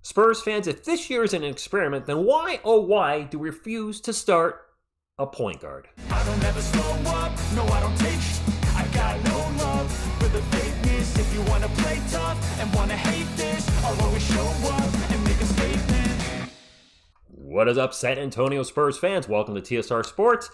Spurs fans, if this year is an experiment, then why, oh why, do we refuse to start a point guard? I don't ever slow up, no I don't take I got no love for the fakeness. If you wanna play tough and wanna hate this, I'll always show up and make a statement. What is up, San Antonio Spurs fans? Welcome to TSR Sports.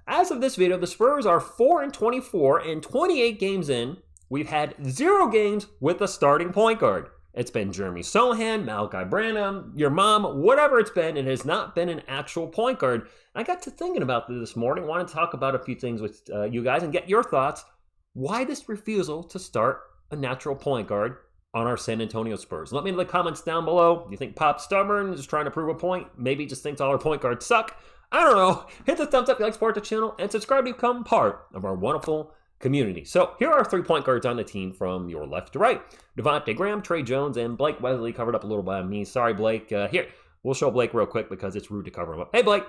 As of this video, the Spurs are 4-24 and 28 games in. We've had 0 games with a starting point guard. It's been Jeremy Sohan, Malachi Branham, your mom, whatever it's been. It has not been an actual point guard. I got to thinking about this morning. Wanted to talk about a few things with you guys and get your thoughts. Why this refusal to start a natural point guard on our San Antonio Spurs? Let me know in the comments down below. Do you think Pop's stubborn, is trying to prove a point? Maybe he just thinks all our point guards suck? I don't know. Hit the thumbs up if you like support the channel and subscribe to become part of our wonderful community. So here are 3 point guards on the team from your left to right. Devontae Graham, Trey Jones, and Blake Wesley, covered up a little by me. Sorry, Blake. Here, we'll show Blake real quick because it's rude to cover him up. Hey, Blake.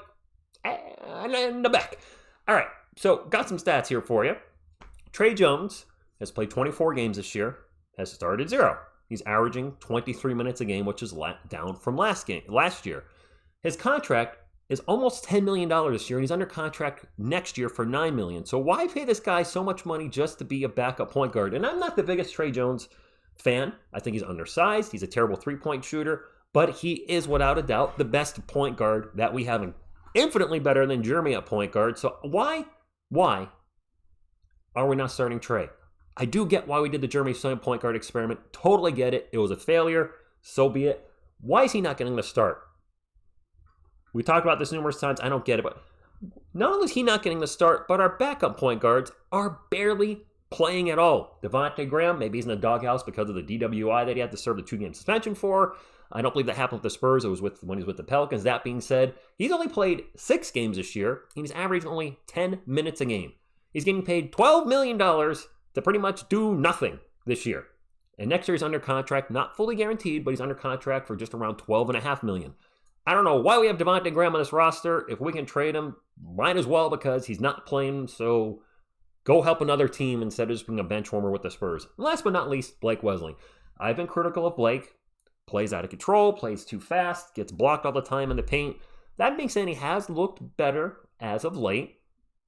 And in the back. All right, so got some stats here for you. Trey Jones has played 24 games this year, has started 0. He's averaging 23 minutes a game, which is down from last year. His contract is almost $10 million this year, and he's under contract next year for $9 million. So why pay this guy so much money just to be a backup point guard? And I'm not the biggest Trey Jones fan. I think he's undersized. He's a terrible three-point shooter, but he is without a doubt the best point guard that we have, infinitely better than Jeremy at point guard. So why are we not starting Trey? I do get why we did the Jeremy Sohan point guard experiment. Totally get it. It was a failure. So be it. Why is he not getting the start? We talked about this numerous times. I don't get it, but not only is he not getting the start, but our backup point guards are barely playing at all. Devontae Graham, maybe he's in the doghouse because of the DWI that he had to serve the 2-game suspension for. I don't believe that happened with the Spurs. It was when he was with the Pelicans. That being said, he's only played 6 games this year, and he's averaging only 10 minutes a game. He's getting paid $12 million to pretty much do nothing this year. And next year he's under contract, not fully guaranteed, but he's under contract for just around $12.5 million. I don't know why we have Devontae Graham on this roster. If we can trade him, might as well, because he's not playing, so go help another team instead of just being a bench warmer with the Spurs. And last but not least, Blake Wesley. I've been critical of Blake. Plays out of control, plays too fast, gets blocked all the time in the paint. That being said, he has looked better as of late,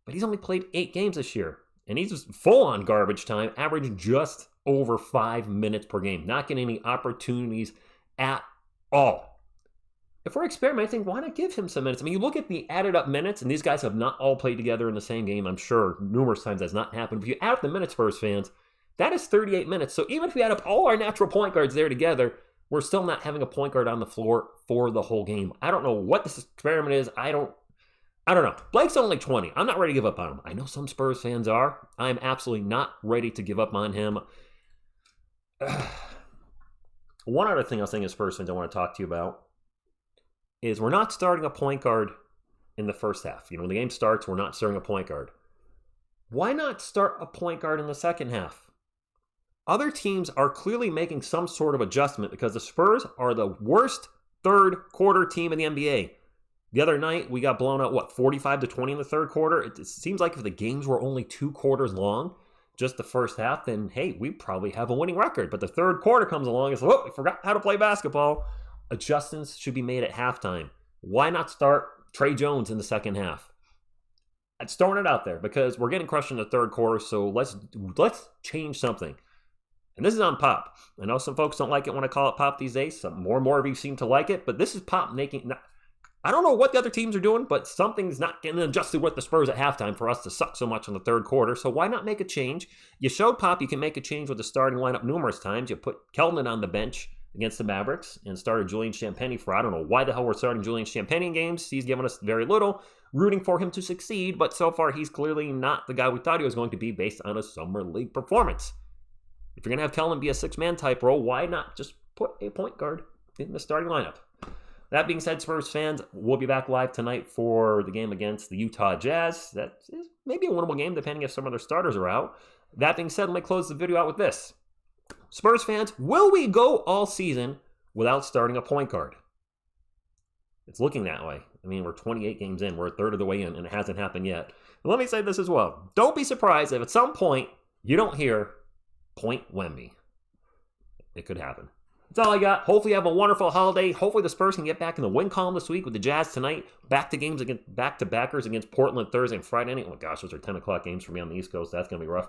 but he's only played 8 games this year. And he's just full on garbage time, averaging just over 5 minutes per game. Not getting any opportunities at all. If we're experimenting, why not give him some minutes? I mean, you look at the added up minutes, and these guys have not all played together in the same game. I'm sure numerous times that's not happened. If you add up the minutes, Spurs fans, that is 38 minutes. So even if we add up all our natural point guards there together, we're still not having a point guard on the floor for the whole game. I don't know what this experiment is. I don't know. Blake's only 20. I'm not ready to give up on him. I know some Spurs fans are. I'm absolutely not ready to give up on him. One other thing I was thinking as Spurs fans I want to talk to you about is we're not starting a point guard in the first half. You know, when the game starts, we're not starting a point guard. Why not start a point guard in the second half? Other teams are clearly making some sort of adjustment because the Spurs are the worst third quarter team in the NBA. The other night, we got blown out, 45-20 in the third quarter? It seems like if the games were only 2 quarters long, just the first half, then, hey, we probably have a winning record. But the third quarter comes along and says, we forgot how to play basketball. Adjustments should be made at halftime. Why not start Trey Jones in the second half? I'm throwing it out there because we're getting crushed in the third quarter, so let's change something. And this is on Pop. I know some folks don't like it when I call it Pop these days. More and more of you seem to like it, but this is Pop making... I don't know what the other teams are doing, but something's not getting adjusted with the Spurs at halftime for us to suck so much in the third quarter. So why not make a change? You showed Pop you can make a change with the starting lineup numerous times. You put Keldon on the bench against the Mavericks and started Julian Champagnie for, I don't know why the hell we're starting Julian Champagnie in games. He's given us very little, rooting for him to succeed, but so far he's clearly not the guy we thought he was going to be based on a summer league performance. If you're going to have Keldon be a 6-man type role, why not just put a point guard in the starting lineup? That being said, Spurs fans, we'll be back live tonight for the game against the Utah Jazz. That is maybe a winnable game, depending if some of their starters are out. That being said, let me close the video out with this. Spurs fans, will we go all season without starting a point guard? It's looking that way. I mean, we're 28 games in. We're a third of the way in, and it hasn't happened yet. And let me say this as well. Don't be surprised if at some point you don't hear Point Wemby. It could happen. That's all I got. Hopefully you have a wonderful holiday. Hopefully the Spurs can get back in the win column this week with the Jazz tonight. Back to backers against Portland Thursday and Friday night. Oh my gosh, those are 10 o'clock games for me on the East Coast. That's going to be rough.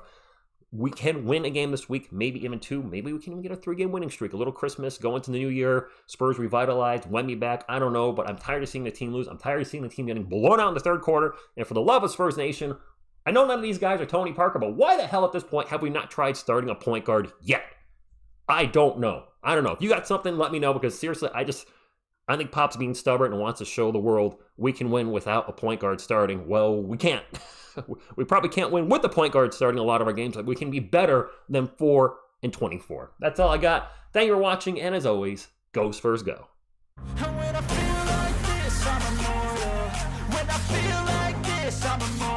We can win a game this week, maybe even 2. Maybe we can even get a 3-game winning streak. A little Christmas, go into the new year. Spurs revitalized, Wemby back. I don't know, but I'm tired of seeing the team lose. I'm tired of seeing the team getting blown out in the third quarter. And for the love of Spurs Nation, I know none of these guys are Tony Parker, but why the hell at this point have we not tried starting a point guard yet? I don't know. If you got something, let me know, because seriously, I think Pop's being stubborn and wants to show the world we can win without a point guard starting. Well, we can't. We probably can't win with the point guard starting a lot of our games, but we can be better than 4-24. That's all I got. Thank you for watching, and as always, go Spurs go. And when I feel like this, I'm immortal. When I feel like this, I'm immortal.